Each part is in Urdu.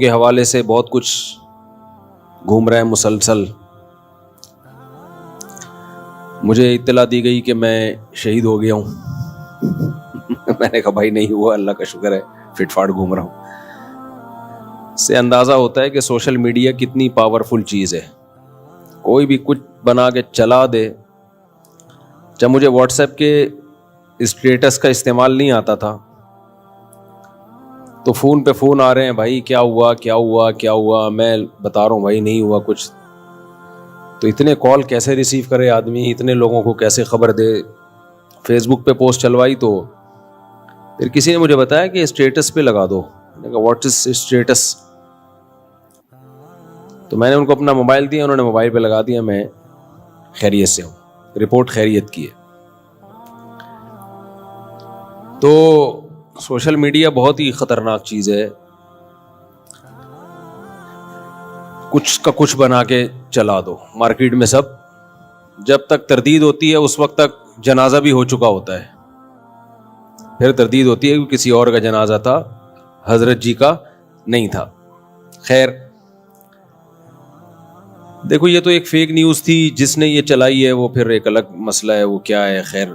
کے حوالے سے بہت کچھ گھوم رہا ہے مسلسل. مجھے اطلاع دی گئی کہ میں شہید ہو گیا ہوں. میں نے کہا بھائی نہیں ہوا, اللہ کا شکر ہے, فٹ فاٹ گھوم رہا ہوں. اس سے اندازہ ہوتا ہے کہ سوشل میڈیا کتنی پاورفل چیز ہے. کوئی بھی کچھ بنا کے چلا دے. جب مجھے واٹس ایپ کے اسٹیٹس کا استعمال نہیں آتا تھا تو فون پہ فون آ رہے ہیں, بھائی کیا ہوا کیا ہوا کیا ہوا. میں بتا رہا ہوں بھائی نہیں ہوا کچھ. تو اتنے کال کیسے ریسیو کرے آدمی, اتنے لوگوں کو کیسے خبر دے. فیس بک پہ پوسٹ چلوائی تو پھر کسی نے مجھے بتایا کہ اسٹیٹس پہ لگا دو. میں نے کہا واٹ از اسٹیٹس؟ تو میں نے ان کو اپنا موبائل دیا, انہوں نے موبائل پہ لگا دیا, میں خیریت سے ہوں, رپورٹ خیریت کی ہے. تو سوشل میڈیا بہت ہی خطرناک چیز ہے. کچھ کا کچھ بنا کے چلا دو مارکیٹ میں سب. جب تک تردید ہوتی ہے اس وقت تک جنازہ بھی ہو چکا ہوتا ہے. پھر تردید ہوتی ہے کہ کسی اور کا جنازہ تھا, حضرت جی کا نہیں تھا. خیر دیکھو یہ تو ایک فیک نیوز تھی, جس نے یہ چلائی ہے وہ پھر ایک الگ مسئلہ ہے, وہ کیا ہے. خیر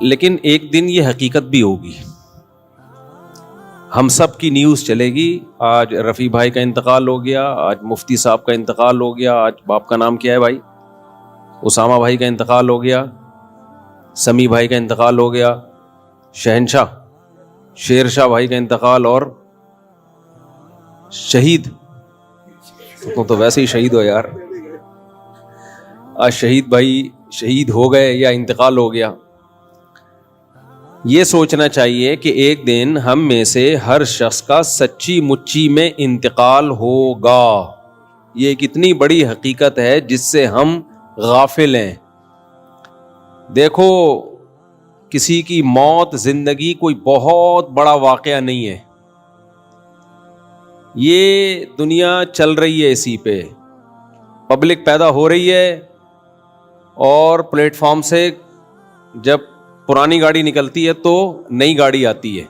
لیکن ایک دن یہ حقیقت بھی ہوگی. ہم سب کی نیوز چلے گی. آج رفیع بھائی کا انتقال ہو گیا, آج مفتی صاحب کا انتقال ہو گیا, آج باپ کا نام کیا ہے بھائی, اسامہ بھائی کا انتقال ہو گیا, سمیع بھائی کا انتقال ہو گیا, شہنشاہ شیر شاہ بھائی کا انتقال, اور شہید تو ویسے ہی شہید ہو یار, آج شہید بھائی شہید ہو گئے یا انتقال ہو گیا. یہ سوچنا چاہیے کہ ایک دن ہم میں سے ہر شخص کا سچی مچی میں انتقال ہوگا. یہ ایک اتنی بڑی حقیقت ہے جس سے ہم غافل ہیں. دیکھو کسی کی موت زندگی کوئی بہت بڑا واقعہ نہیں ہے. یہ دنیا چل رہی ہے اسی پہ, پبلک پیدا ہو رہی ہے, اور پلیٹ فارم سے جب پرانی گاڑی نکلتی ہے تو نئی گاڑی آتی ہے.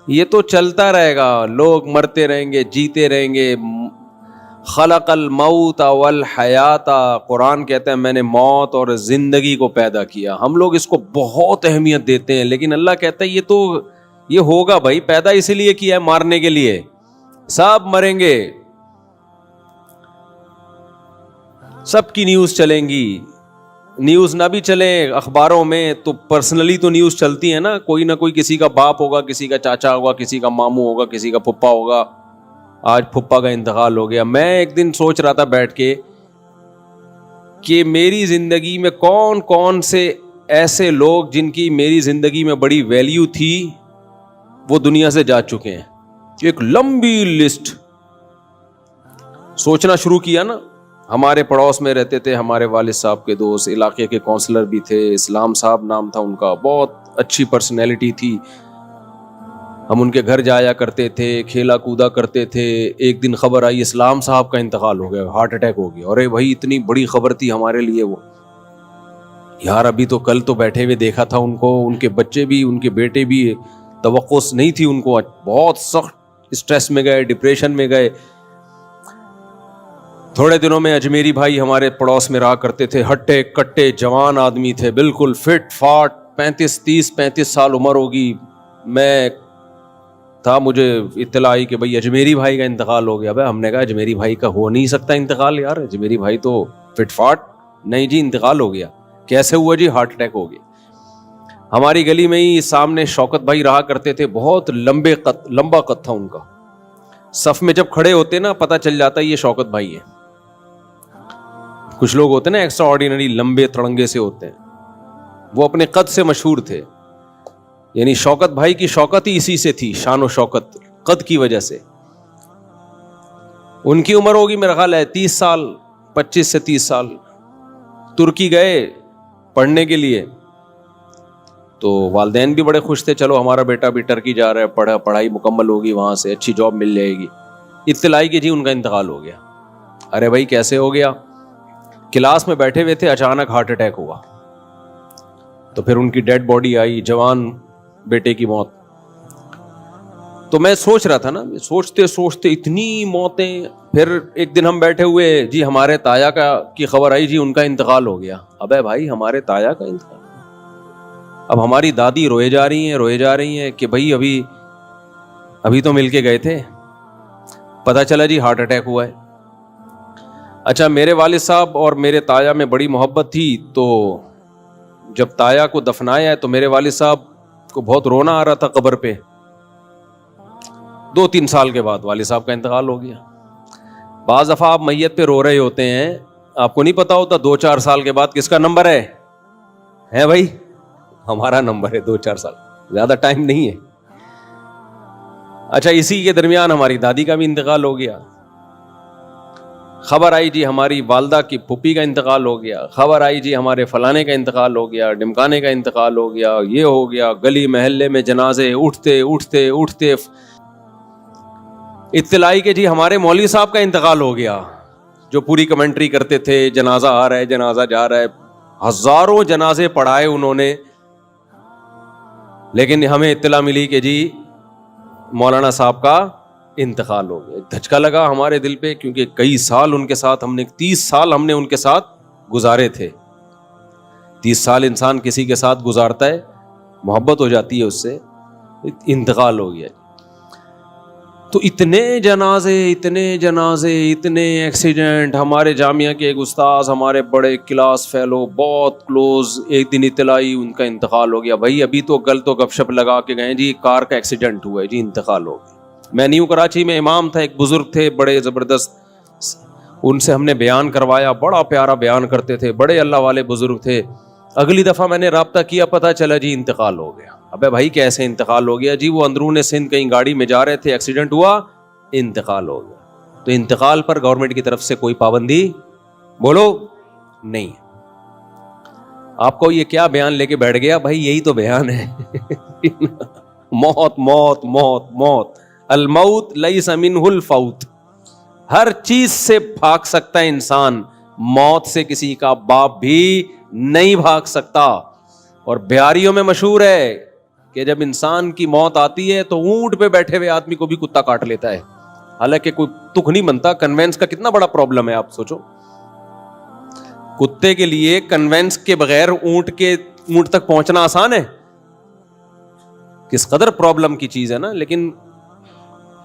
یہ تو چلتا رہے گا, لوگ مرتے رہیں گے, جیتے رہیں گے. خلق الموت والحیات, قرآن کہتا ہے میں نے موت اور زندگی کو پیدا کیا. ہم لوگ اس کو بہت اہمیت دیتے ہیں, لیکن اللہ کہتا ہے یہ ہوگا بھائی, پیدا اسی لیے کیا ہے مارنے کے لیے. سب مریں گے, سب کی نیوز چلیں گی. نیوز نہ بھی چلے اخباروں میں تو پرسنلی تو نیوز چلتی ہے نا. کوئی نہ کوئی کسی کا باپ ہوگا, کسی کا چاچا ہوگا, کسی کا ماموں ہوگا, کسی کا پھپھا ہوگا. آج پھپھا کا انتقال ہو گیا. میں ایک دن سوچ رہا تھا بیٹھ کے کہ میری زندگی میں کون کون سے ایسے لوگ جن کی میری زندگی میں بڑی ویلیو تھی وہ دنیا سے جا چکے ہیں. ایک لمبی لسٹ سوچنا شروع کیا نا. ہمارے پڑوس میں رہتے تھے ہمارے والد صاحب کے دوست, علاقے کے کونسلر بھی تھے, اسلام صاحب نام تھا ان کا, بہت اچھی پرسنالٹی تھی. ہم ان کے گھر جایا کرتے تھے, کھیلا کودا کرتے تھے. ایک دن خبر آئی اسلام صاحب کا انتقال ہو گیا, ہارٹ اٹیک ہو گیا. ارے بھائی اتنی بڑی خبر تھی ہمارے لیے وہ یار. ابھی تو کل تو بیٹھے ہوئے دیکھا تھا ان کو, ان کے بچے بھی, ان کے بیٹے بھی. توقع نہیں تھی ان کو, بہت سخت اسٹریس میں گئے, ڈپریشن میں گئے. تھوڑے دنوں میں اجمیری بھائی ہمارے پڑوس میں رہا کرتے تھے, ہٹے کٹے جوان آدمی تھے, بالکل فٹ فاٹ, 35 سال عمر ہوگی. میں تھا, مجھے اطلاع آئی کہ بھئی اجمیری بھائی کا انتقال ہو گیا. بھائی ہم نے کہا اجمیری بھائی کا ہو نہیں سکتا انتقال یار, اجمیری بھائی تو فٹ فاٹ. نہیں جی انتقال ہو گیا. کیسے ہوا جی؟ ہارٹ اٹیک ہو گیا. ہماری گلی میں ہی سامنے شوکت بھائی رہا کرتے تھے, بہت لمبا قد تھا ان کا. صف میں جب کھڑے ہوتے نا پتہ چل جاتا یہ شوکت بھائی ہیں. کچھ لوگ ہوتے ہیں نا ایکسٹرا آرڈینری, لمبے تڑنگے سے ہوتے ہیں, وہ اپنے قد سے مشہور تھے. یعنی شوکت بھائی کی شوکت ہی اسی سے تھی, شان و شوکت قد کی وجہ سے. ان کی عمر ہوگی میرا خیال ہے 30 سال, 25 سے 30 سال. ترکی گئے پڑھنے کے لیے تو والدین بھی بڑے خوش تھے, چلو ہمارا بیٹا بھی ٹرکی جا رہا ہے, پڑھائی مکمل ہوگی, وہاں سے اچھی جاب مل جائے گی. اطلاع کی جی ان کا انتقال ہو گیا. ارے بھائی کیسے ہو گیا؟ کلاس میں بیٹھے ہوئے تھے, اچانک ہارٹ اٹیک ہوا. تو پھر ان کی ڈیڈ باڈی آئی, جوان بیٹے کی موت. تو میں سوچ رہا تھا نا, سوچتے سوچتے اتنی موتیں. پھر ایک دن ہم بیٹھے ہوئے, جی ہمارے تایا کی خبر آئی, جی ان کا انتقال ہو گیا. ابے بھائی ہمارے تایا کا انتقال. اب ہماری دادی روئے جا رہی ہیں کہ بھائی ابھی تو مل کے گئے تھے, پتہ چلا جی ہارٹ اٹیک ہوا ہے. اچھا, میرے والد صاحب اور میرے تایا میں بڑی محبت تھی, تو جب تایا کو دفنایا ہے تو میرے والد صاحب کو بہت رونا آ رہا تھا قبر پہ. 2-3 سال کے بعد والد صاحب کا انتقال ہو گیا. بعض دفعہ آپ میت پہ رو رہے ہوتے ہیں, آپ کو نہیں پتا ہوتا 2-4 سال کے بعد کس کا نمبر ہے بھائی, ہمارا نمبر ہے 2-4 سال, زیادہ ٹائم نہیں ہے. اچھا, اسی کے درمیان ہماری دادی کا بھی انتقال ہو گیا. خبر آئی جی ہماری والدہ کی پھوپھی کا انتقال ہو گیا. خبر آئی جی ہمارے فلانے کا انتقال ہو گیا, ڈمکانے کا انتقال ہو گیا, یہ ہو گیا. گلی محلے میں جنازے اٹھتے اٹھتے اٹھتے اطلاع کہ جی ہمارے مولوی صاحب کا انتقال ہو گیا, جو پوری کمنٹری کرتے تھے, جنازہ آ رہا ہے جنازہ جا رہا ہے. ہزاروں جنازے پڑھائے انہوں نے, لیکن ہمیں اطلاع ملی کہ جی مولانا صاحب کا انتقال ہو گیا. دھچکا لگا ہمارے دل پہ, کیونکہ کئی سال ان کے ساتھ 30 سال ہم نے ان کے ساتھ گزارے تھے. 30 سال انسان کسی کے ساتھ گزارتا ہے, محبت ہو جاتی ہے اس سے. انتقال ہو گیا. تو اتنے جنازے اتنے ایکسیڈنٹ. ہمارے جامعہ کے ایک استاذ, ہمارے بڑے کلاس فیلو, بہت کلوز, ایک دن اطلاع ان کا انتقال ہو گیا. بھائی ابھی تو گل تو گپ شپ لگا کے گئے, جی کار کا ایکسیڈنٹ ہوا ہے, جی انتقال ہو گیا. میں نیو کراچی میں امام تھا, ایک بزرگ تھے بڑے زبردست, ان سے ہم نے بیان کروایا, بڑا پیارا بیان کرتے تھے, بڑے اللہ والے بزرگ تھے. اگلی دفعہ میں نے رابطہ کیا, پتہ چلا جی انتقال ہو گیا. ابے بھائی کیسے انتقال ہو گیا؟ جی وہ اندرون سندھ کہیں گاڑی میں جا رہے تھے, ایکسیڈنٹ ہوا, انتقال ہو گیا. تو انتقال پر گورنمنٹ کی طرف سے کوئی پابندی بولو نہیں. آپ کو یہ کیا بیان لے کے بیٹھ گیا بھائی؟ یہی تو بیان ہے. موت موت موت موت, الموت لیس منہ الفوت. ہر چیز سے بھاگ سکتا ہے انسان, موت سے کسی کا باپ بھی نہیں بھاگ سکتا. اور بہاریوں میں مشہور ہے کہ جب انسان کی موت آتی ہے تو اونٹ پہ بیٹھے ہوئے آدمی کو بھی کتا کاٹ لیتا ہے, حالانکہ کوئی تک نہیں بنتا. کنوینس کا کتنا بڑا پرابلم ہے, آپ سوچو. کتے کے لیے کنوینس کے بغیر اونٹ تک پہنچنا آسان ہے, کس قدر پرابلم کی چیز ہے نا. لیکن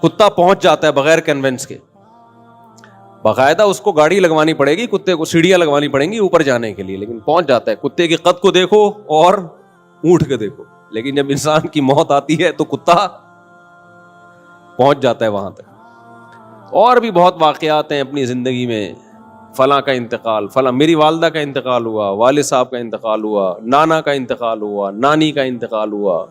کتا پہنچ جاتا ہے بغیر کنوینس کے. باقاعدہ اس کو گاڑی لگوانی پڑے گی, کتے کو سیڑھیاں لگوانی پڑیں گی اوپر جانے کے لیے, لیکن پہنچ جاتا ہے. کتے کے قد کو دیکھو اور اونٹ کے دیکھو, لیکن جب انسان کی موت آتی ہے تو کتا پہنچ جاتا ہے وہاں تک. اور بھی بہت واقعات ہیں اپنی زندگی میں. فلاں کا انتقال, فلاں میری والدہ کا انتقال ہوا, والد صاحب کا انتقال ہوا, نانا کا انتقال ہوا, نانی کا انتقال ہوا.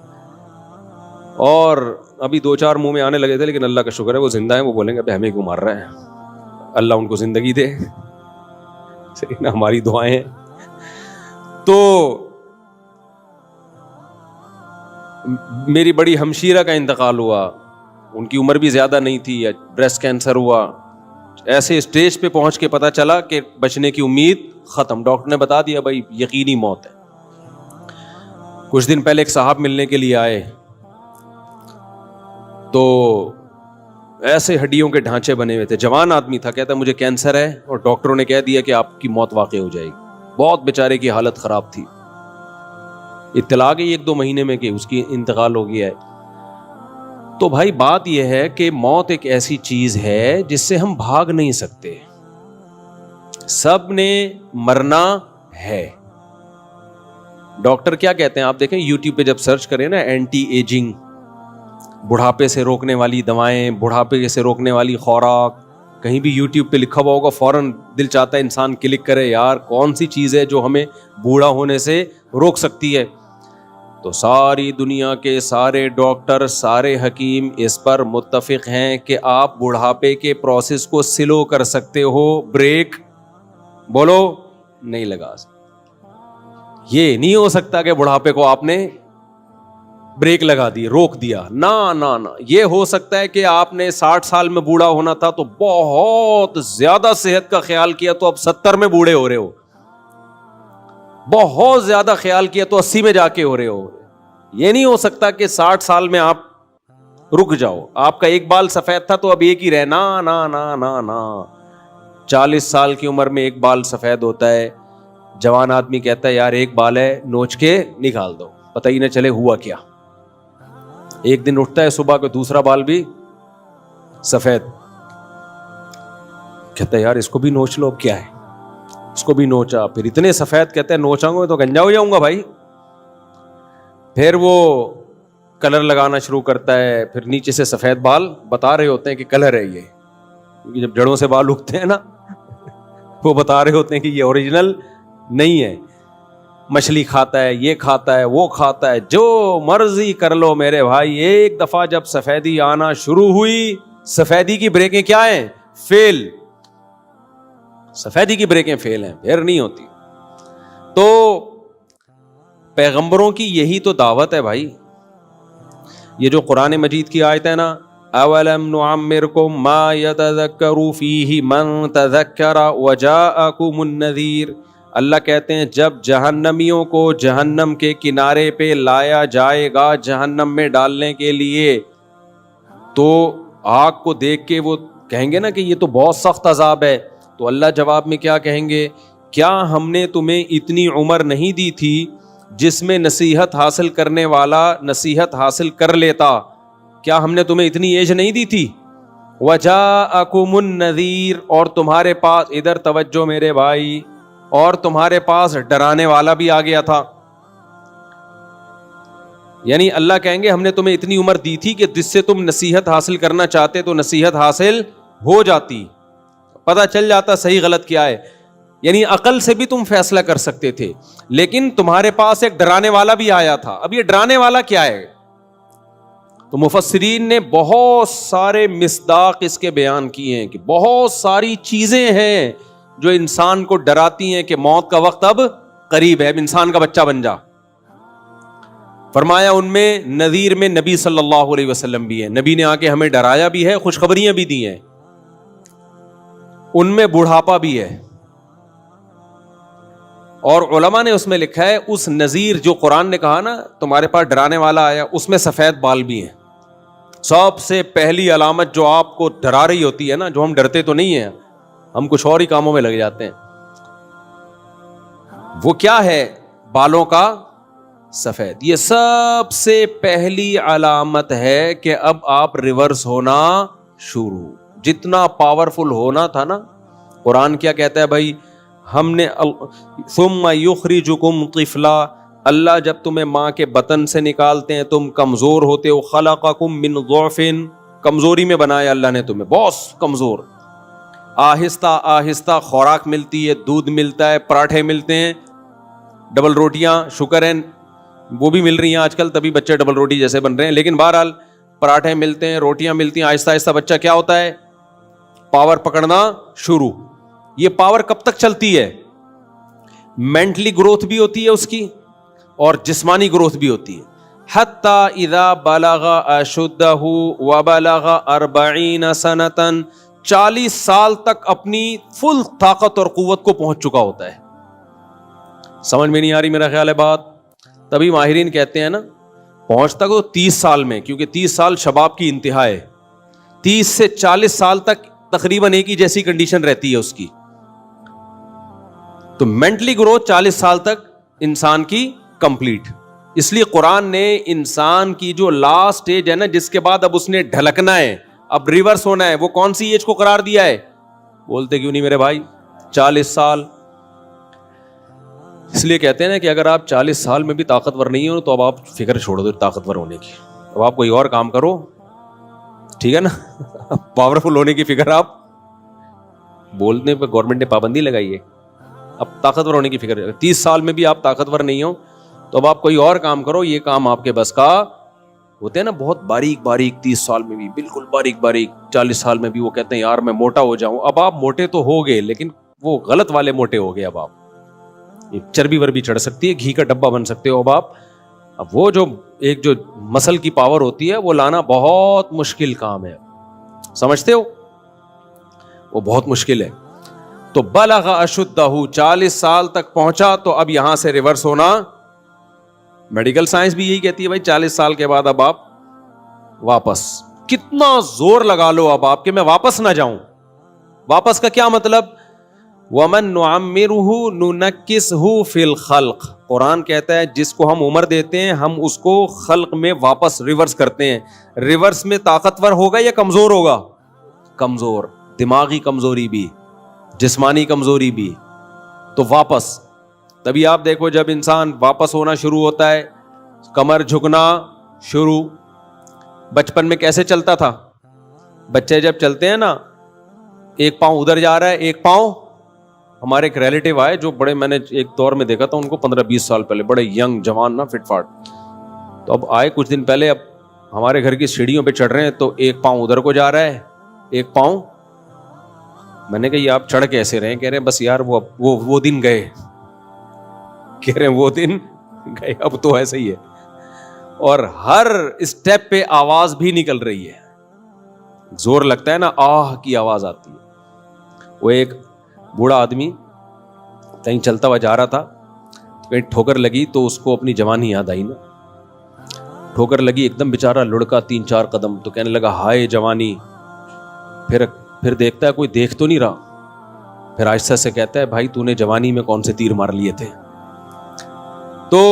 اور ابھی 2-4 منہ میں آنے لگے تھے, لیکن اللہ کا شکر ہے وہ زندہ ہیں. وہ بولیں گے ہمیں کیوں مار رہا ہے, اللہ ان کو زندگی دے. صحیح نا, ہماری دعائیں ہیں. تو میری بڑی ہمشیرہ کا انتقال ہوا, ان کی عمر بھی زیادہ نہیں تھی, بریسٹ کینسر ہوا. ایسے اسٹیج پہ پہنچ کے پتا چلا کہ بچنے کی امید ختم. ڈاکٹر نے بتا دیا بھائی یقینی موت ہے. کچھ دن پہلے ایک صاحب ملنے کے لیے آئے, تو ایسے ہڈیوں کے ڈھانچے بنے ہوئے تھے, جوان آدمی تھا. کہتا مجھے کینسر ہے اور ڈاکٹروں نے کہہ دیا کہ آپ کی موت واقع ہو جائے گی. بہت بیچارے کی حالت خراب تھی. اطلاع گئی 1-2 مہینے میں کہ اس کی انتقال ہو گیا ہے. تو بھائی بات یہ ہے کہ موت ایک ایسی چیز ہے جس سے ہم بھاگ نہیں سکتے, سب نے مرنا ہے. ڈاکٹر کیا کہتے ہیں آپ دیکھیں یوٹیوب پہ جب سرچ کریں نا, اینٹی ایجنگ, بڑھاپے سے روکنے والی دوائیں, بڑھاپے سے روکنے والی خوراک, کہیں بھی یوٹیوب پہ لکھا ہوا ہوگا, فوراً دل چاہتا ہے انسان کلک کرے, یار کون سی چیز ہے جو ہمیں بوڑھا ہونے سے روک سکتی ہے. تو ساری دنیا کے سارے ڈاکٹر, سارے حکیم اس پر متفق ہیں کہ آپ بڑھاپے کے پروسیس کو سلو کر سکتے ہو, بریک بولو نہیں لگا سکتے. یہ نہیں ہو سکتا کہ بڑھاپے کو آپ نے بریک لگا دی, روک دیا. نہ, یہ ہو سکتا ہے کہ آپ نے 60 سال میں بوڑھا ہونا تھا تو بہت زیادہ صحت کا خیال کیا تو اب 70 میں بوڑھے ہو رہے ہو, بہت زیادہ خیال کیا تو 80 میں جا کے ہو رہے ہو. یہ نہیں ہو سکتا کہ 60 سال میں آپ رک جاؤ, آپ کا ایک بال سفید تھا تو اب ایک ہی رہے, نا نا نا نا نا, 40 سال کی عمر میں ایک بال سفید ہوتا ہے. جوان آدمی کہتا ہے یار ایک بال ہے, نوچ کے نکال دو, پتہ ہی نہ چلے ہوا کیا. ایک دن اٹھتا ہے صبح کو دوسرا بال بھی سفید, کہتا ہے یار اس کو بھی نوچ لو, اب کیا ہے, اس کو بھی نوچا, پھر اتنے سفید, کہتے ہیں نوچاؤں گے تو گنجا ہو جاؤں گا بھائی. پھر وہ کلر لگانا شروع کرتا ہے, پھر نیچے سے سفید بال بتا رہے ہوتے ہیں کہ کلر ہے یہ, کیونکہ جب جڑوں سے بال اگتے ہیں نا وہ بتا رہے ہوتے ہیں کہ یہ اوریجنل نہیں ہے. مچھلی کھاتا ہے, یہ کھاتا ہے, وہ کھاتا ہے, جو مرضی کر لو میرے بھائی, ایک دفعہ جب سفیدی آنا شروع ہوئی, سفیدی کی بریکیں کیا ہیں, فیل. سفیدی کی بریکیں فیل ہیں, پھر نہیں ہوتی. تو پیغمبروں کی یہی تو دعوت ہے بھائی. یہ جو قرآن مجید کی آیت ہے نا, اولم نعمرکم ما یتذکر فیہ من تذکر وجاءکم النذیر, اللہ کہتے ہیں جب جہنمیوں کو جہنم کے کنارے پہ لایا جائے گا جہنم میں ڈالنے کے لیے, تو آگ کو دیکھ کے وہ کہیں گے نا کہ یہ تو بہت سخت عذاب ہے. تو اللہ جواب میں کیا کہیں گے, کیا ہم نے تمہیں اتنی عمر نہیں دی تھی جس میں نصیحت حاصل کرنے والا نصیحت حاصل کر لیتا, کیا ہم نے تمہیں اتنی ایج نہیں دی تھی. وجاءکم النذیر, اور تمہارے پاس, ادھر توجہ میرے بھائی, اور تمہارے پاس ڈرانے والا بھی آ گیا تھا. یعنی اللہ کہیں گے ہم نے تمہیں اتنی عمر دی تھی کہ جس سے تم نصیحت حاصل کرنا چاہتے تو نصیحت حاصل ہو جاتی, پتہ چل جاتا صحیح غلط کیا ہے. یعنی عقل سے بھی تم فیصلہ کر سکتے تھے, لیکن تمہارے پاس ایک ڈرانے والا بھی آیا تھا. اب یہ ڈرانے والا کیا ہے؟ تو مفسرین نے بہت سارے مصداق اس کے بیان کیے ہیں کہ بہت ساری چیزیں ہیں جو انسان کو ڈراتی ہیں کہ موت کا وقت اب قریب ہے, اب انسان کا بچہ بن جا. فرمایا ان میں نذیر میں نبی صلی اللہ علیہ وسلم بھی ہیں, نبی نے آ کے ہمیں ڈرایا بھی ہے, خوشخبریاں بھی دی ہیں. ان میں بڑھاپا بھی ہے, اور علماء نے اس میں لکھا ہے اس نذیر جو قرآن نے کہا نا تمہارے پاس ڈرانے والا آیا, اس میں سفید بال بھی ہیں. سب سے پہلی علامت جو آپ کو ڈرا رہی ہوتی ہے نا, جو ہم ڈرتے تو نہیں ہیں, ہم کچھ اور ہی کاموں میں لگ جاتے ہیں, وہ کیا ہے؟ بالوں کا سفید. یہ سب سے پہلی علامت ہے کہ اب آپ ریورس ہونا شروع. جتنا پاورفل ہونا تھا نا, قرآن کیا کہتا ہے بھائی, ہم نے ثم یخرجکم طفلا, اللہ جب تمہیں ماں کے بطن سے نکالتے ہیں تم کمزور ہوتے ہو, خلقکم من ضعف, کمزوری میں بنایا اللہ نے تمہیں, بہت کمزور. آہستہ آہستہ خوراک ملتی ہے, دودھ ملتا ہے, پراٹھے ملتے ہیں, ڈبل روٹیاں, شکر ہے وہ بھی مل رہی ہیں آج کل, تبھی بچے ڈبل روٹی جیسے بن رہے ہیں. لیکن بہرحال پراٹھے ملتے ہیں, روٹیاں ملتی ہیں, آہستہ آہستہ بچہ کیا ہوتا ہے, پاور پکڑنا شروع. یہ پاور کب تک چلتی ہے؟ مینٹلی گروتھ بھی ہوتی ہے اس کی, اور جسمانی گروتھ بھی ہوتی ہے. حتی اذا بلغ اشدہ وبلغ 40 سنۃ, 40 سال تک اپنی فل طاقت اور قوت کو پہنچ چکا ہوتا ہے. سمجھ میں نہیں آ رہی میرا خیال ہے بات؟ تبھی ماہرین کہتے ہیں نا پہنچتا تو 30 سال میں, کیونکہ 30 سال شباب کی انتہا ہے. 30 سے 40 سال تک تقریباً ایک ہی جیسی کنڈیشن رہتی ہے اس کی. تو مینٹلی گروتھ 40 سال تک انسان کی کمپلیٹ. اس لیے قرآن نے انسان کی جو لاسٹ ایج ہے نا, جس کے بعد اب اس نے ڈھلکنا ہے, اب ریورس ہونا ہے, وہ کون سی ایج کو قرار دیا ہے؟ بولتے کیوں نہیں میرے بھائی؟ 40 سال. اس لیے کہتے ہیں نا کہ اگر آپ 40 سال میں بھی طاقتور نہیں ہو تو اب آپ فکر چھوڑ دو طاقتور ہونے کی, اب آپ کوئی اور کام کرو, ٹھیک ہے نا. پاورفل ہونے کی فکر آپ بولنے پہ گورنمنٹ نے پابندی لگائی ہے, اب طاقتور ہونے کی فکر. 30 سال میں بھی آپ طاقتور نہیں ہو تو اب آپ کوئی اور کام کرو, یہ کام آپ کے بس کا. ہوتے ہیں نا بہت باریک باریک 30 سال میں بھی بالکل باریک باریک, 40 سال میں بھی وہ کہتے ہیں یار میں موٹا ہو جاؤں. اب آپ موٹے تو ہو گئے لیکن وہ غلط والے موٹے ہو گئے. اب آپ چربی وربی چڑھ سکتی ہے, گھی کا ڈبہ بن سکتے ہو اب آپ. اب وہ جو ایک جو مسل کی پاور ہوتی ہے وہ لانا بہت مشکل کام ہے, سمجھتے ہو, وہ بہت مشکل ہے. تو بلغ اشدہ 40 سال تک پہنچا تو اب یہاں سے ریورس ہونا. میڈیکل سائنس بھی یہی کہتی ہے بھائی 40 سال کے بعد اب آپ واپس. کتنا زور لگا لو اب آپ کہ میں واپس نہ جاؤں. واپس کا کیا مطلب؟ وَمَن نُعَمِّرُهُ نُنَكِّسْهُ فِي الْخَلْقِ. قرآن کہتا ہے جس کو ہم عمر دیتے ہیں ہم اس کو خلق میں واپس ریورس کرتے ہیں. ریورس میں طاقتور ہوگا یا کمزور ہوگا؟ کمزور. دماغی کمزوری بھی، جسمانی کمزوری بھی. تو واپس. تبھی آپ دیکھو جب انسان واپس ہونا شروع ہوتا ہے، کمر جھکنا شروع. بچپن میں کیسے چلتا تھا؟ بچے جب چلتے ہیں نا، ایک پاؤں ادھر جا رہا ہے ایک پاؤں. ہمارے ایک ریلیٹیو آئے جو بڑے، میں نے ایک دور میں دیکھا تھا ان کو 15-20 سال پہلے، بڑے ینگ جوان نا، فٹ فاٹ. تو اب آئے کچھ دن پہلے، اب ہمارے گھر کی سیڑھیوں پہ چڑھ رہے ہیں تو ایک پاؤں ادھر کو جا رہا ہے ایک پاؤں. میں نے کہا یہ آپ چڑھ کیسے رہے؟ کہہ رہے ہیں بس یار وہ دن گئے. کہہ رہے ہیں وہ دن گئے، اب تو ایسا ہی ہے. اور ہر اسٹیپ پہ آواز بھی نکل رہی ہے. زور لگتا ہے نا، آہ کی آواز آتی ہے. وہ ایک بوڑھا آدمی کہیں چلتا ہوا جا رہا تھا، کہیں ٹھوکر لگی تو اس کو اپنی جوانی یاد آئی نا. ٹھوکر لگی ایک دم بیچارہ لڑکا 3-4 قدم، تو کہنے لگا ہائے جوانی. پھر دیکھتا ہے کوئی دیکھ تو نہیں رہا. پھر آہستہ سے کہتا ہے بھائی تو نے جوانی میں کون سے تیر مار لیے تھے. تو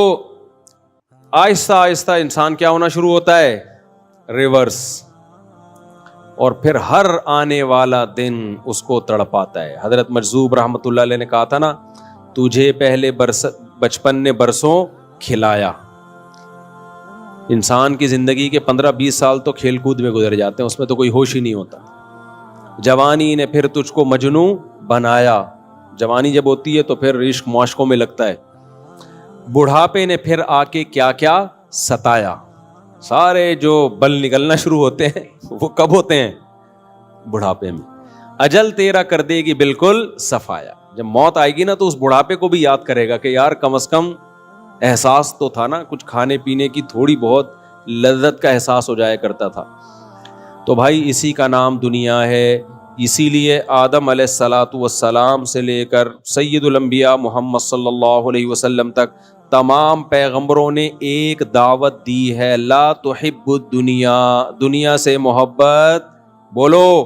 آہستہ آہستہ انسان کیا ہونا شروع ہوتا ہے؟ ریورس. اور پھر ہر آنے والا دن اس کو تڑپاتا ہے. حضرت مجذوب رحمۃ اللہ علیہ نے کہا تھا نا، تجھے پہلے بچپن نے برسوں کھلایا. انسان کی زندگی کے 15-20 سال تو کھیل کود میں گزر جاتے ہیں، اس میں تو کوئی ہوش ہی نہیں ہوتا. جوانی نے پھر تجھ کو مجنوں بنایا. جوانی جب ہوتی ہے تو پھر عشق معاشقوں میں لگتا ہے. بڑھاپے نے پھر آ کے کیا کیا ستایا. سارے جو بل نکلنا شروع ہوتے ہیں وہ کب ہوتے ہیں؟ بڑھاپے میں. اجل تیرا کر دے گی بالکل صفایا. جب موت آئے گی نا تو اس بڑھاپے کو بھی یاد کرے گا کہ یار کم از کم احساس تو تھا نا، کچھ کھانے پینے کی تھوڑی بہت لذت کا احساس ہو جایا کرتا تھا. تو بھائی اسی کا نام دنیا ہے. اسی لیے آدم علیہ الصلاۃ والسلام سے لے کر سید الانبیاء محمد صلی اللہ علیہ وسلم تک تمام پیغمبروں نے ایک دعوت دی ہے، لا تحب الدنیا. دنیا سے محبت بولو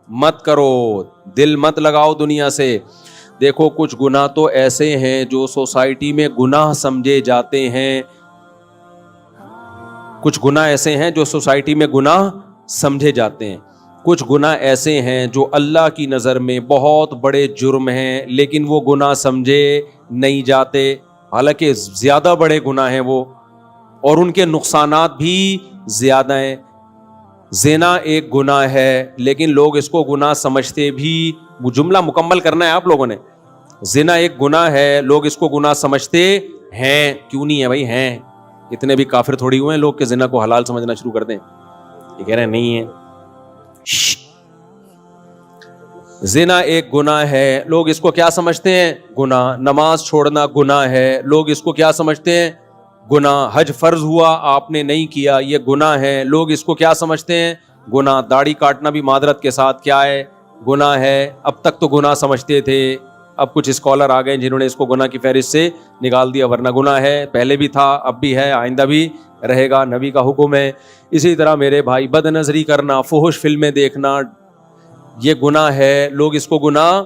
مت کرو، دل مت لگاؤ دنیا سے. دیکھو کچھ گناہ تو ایسے ہیں جو سوسائٹی میں گناہ سمجھے جاتے ہیں. کچھ گناہ ایسے ہیں جو سوسائٹی میں گناہ سمجھے جاتے ہیں. کچھ گناہ ایسے ہیں جو اللہ کی نظر میں بہت بڑے جرم ہیں لیکن وہ گناہ سمجھے نہیں جاتے، حالانکہ زیادہ بڑے گناہ ہیں وہ، اور ان کے نقصانات بھی زیادہ ہیں. زنا ایک گناہ ہے لیکن لوگ اس کو گناہ سمجھتے بھی. وہ جملہ مکمل کرنا ہے آپ لوگوں نے. زنا ایک گناہ ہے، لوگ اس کو گناہ سمجھتے ہیں. کیوں نہیں ہے بھائی؟ ہیں. اتنے بھی کافر تھوڑی ہوئے ہیں لوگ کہ زنا کو حلال سمجھنا شروع کر دیں. یہ کہہ رہے ہیں نہیں ہے. زنا ایک گناہ ہے، لوگ اس کو کیا سمجھتے ہیں؟ گناہ. نماز چھوڑنا گناہ ہے، لوگ اس کو کیا سمجھتے ہیں؟ گناہ. حج فرض ہوا آپ نے نہیں کیا، یہ گناہ ہے، لوگ اس کو کیا سمجھتے ہیں؟ گناہ. داڑھی کاٹنا بھی معذرت کے ساتھ کیا ہے؟ گناہ ہے. اب تک تو گناہ سمجھتے تھے، اب کچھ اسکالر آ گئے جنہوں نے اس کو گناہ کی فہرست سے نکال دیا، ورنہ گناہ ہے، پہلے بھی تھا، اب بھی ہے، آئندہ بھی رہے گا، نبی کا حکم ہے. اسی طرح میرے بھائی بد نظری کرنا، فحش فلمیں دیکھنا، یہ گناہ ہے، لوگ اس کو گناہ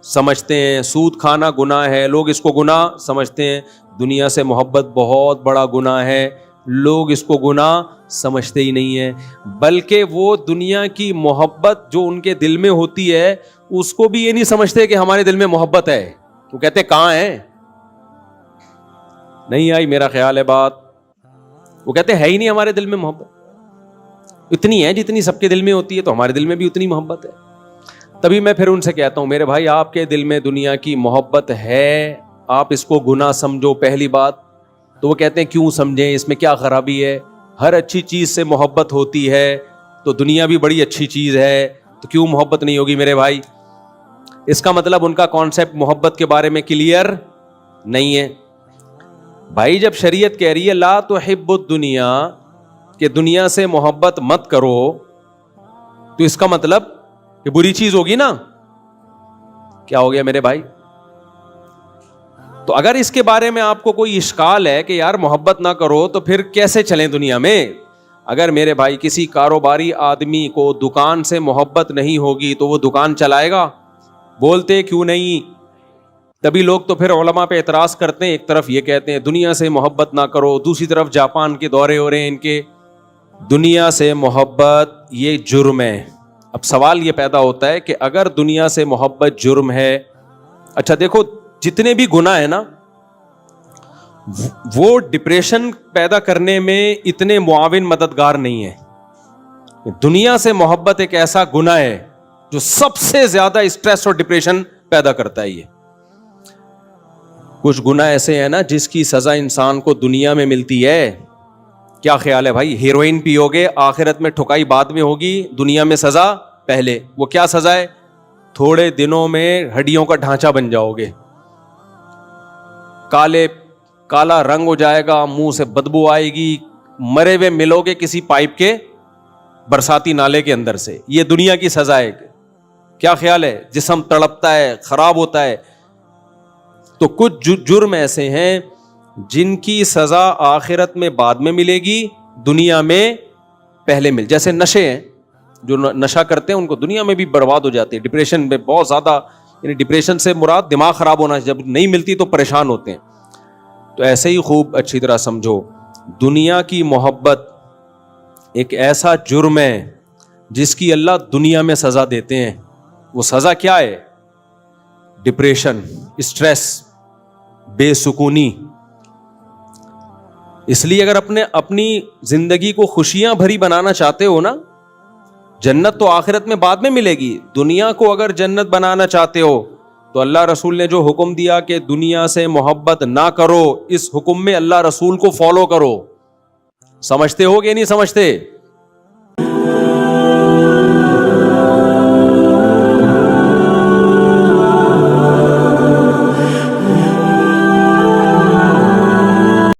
سمجھتے ہیں. سود کھانا گناہ ہے، لوگ اس کو گناہ سمجھتے ہیں. دنیا سے محبت بہت بڑا گناہ ہے، لوگ اس کو گناہ سمجھتے ہی نہیں ہیں. بلکہ وہ دنیا کی محبت جو ان کے دل میں ہوتی ہے اس کو بھی یہ نہیں سمجھتے کہ ہمارے دل میں محبت ہے. وہ کہتے کہاں ہے؟ نہیں آئی میرا خیال ہے بات. وہ کہتے ہے ہی نہیں ہمارے دل میں محبت. اتنی ہے جتنی سب کے دل میں ہوتی ہے، تو ہمارے دل میں بھی اتنی محبت ہے. تبھی میں پھر ان سے کہتا ہوں میرے بھائی آپ کے دل میں دنیا کی محبت ہے، آپ اس کو گناہ سمجھو پہلی بات. تو وہ کہتے ہیں کیوں سمجھیں، اس میں کیا خرابی ہے؟ ہر اچھی چیز سے محبت ہوتی ہے، تو دنیا بھی بڑی اچھی چیز ہے، تو کیوں محبت نہیں ہوگی میرے بھائی؟ اس کا مطلب ان کا کانسیپٹ محبت کے بارے میں کلیئر نہیں ہے. بھائی جب شریعت کہہ رہی ہے لا تحب الدنیا، کہ دنیا سے محبت مت کرو، تو اس کا مطلب کہ بری چیز ہوگی نا. کیا ہو گیا میرے بھائی؟ تو اگر اس کے بارے میں آپ کو کوئی اشکال ہے کہ یار محبت نہ کرو تو پھر کیسے چلیں دنیا میں؟ اگر میرے بھائی کسی کاروباری آدمی کو دکان سے محبت نہیں ہوگی تو وہ دکان چلائے گا؟ بولتے کیوں نہیں؟ تبھی لوگ تو پھر علماء پہ اعتراض کرتے ہیں، ایک طرف یہ کہتے ہیں دنیا سے محبت نہ کرو، دوسری طرف جاپان کے دورے ہو رہے ہیں ان کے، دنیا سے محبت یہ جرم ہے۔ اب سوال یہ پیدا ہوتا ہے کہ اگر دنیا سے محبت جرم ہے، اچھا دیکھو جتنے بھی گناہ ہیں نا وہ ڈپریشن پیدا کرنے میں اتنے معاون مددگار نہیں ہے۔ دنیا سے محبت ایک ایسا گناہ ہے جو سب سے زیادہ اسٹریس اور ڈپریشن پیدا کرتا ہے۔ یہ کچھ گناہ ایسے ہیں نا جس کی سزا انسان کو دنیا میں ملتی ہے۔ کیا خیال ہے بھائی؟ ہیروئن پیو گے، آخرت میں ٹھکائی بعد میں ہوگی، دنیا میں سزا پہلے۔ وہ کیا سزا ہے؟ تھوڑے دنوں میں ہڈیوں کا ڈھانچہ بن جاؤ گے، کالا رنگ ہو جائے گا، منہ سے بدبو آئے گی، مرے ہوئے ملو گے کسی پائپ کے برساتی نالے کے اندر سے۔ یہ دنیا کی سزا ہے۔ کیا خیال ہے؟ جسم تڑپتا ہے، خراب ہوتا ہے۔ تو کچھ جرم ایسے ہیں جن کی سزا آخرت میں بعد میں ملے گی، دنیا میں پہلے مل، جیسے نشے ہیں، جو نشہ کرتے ہیں ان کو دنیا میں بھی برباد ہو جاتے ہیں، ڈپریشن میں بہت زیادہ، یعنی ڈپریشن سے مراد دماغ خراب ہونا، جب نہیں ملتی تو پریشان ہوتے ہیں۔ تو ایسے ہی خوب اچھی طرح سمجھو، دنیا کی محبت ایک ایسا جرم ہے جس کی اللہ دنیا میں سزا دیتے ہیں۔ وہ سزا کیا ہے؟ ڈپریشن، اسٹریس، بے سکونی۔ اس لیے اگر اپنی زندگی کو خوشیاں بھری بنانا چاہتے ہو نا، جنت تو آخرت میں بعد میں ملے گی، دنیا کو اگر جنت بنانا چاہتے ہو تو اللہ رسول نے جو حکم دیا کہ دنیا سے محبت نہ کرو، اس حکم میں اللہ رسول کو فالو کرو۔ سمجھتے ہو کہ نہیں سمجھتے؟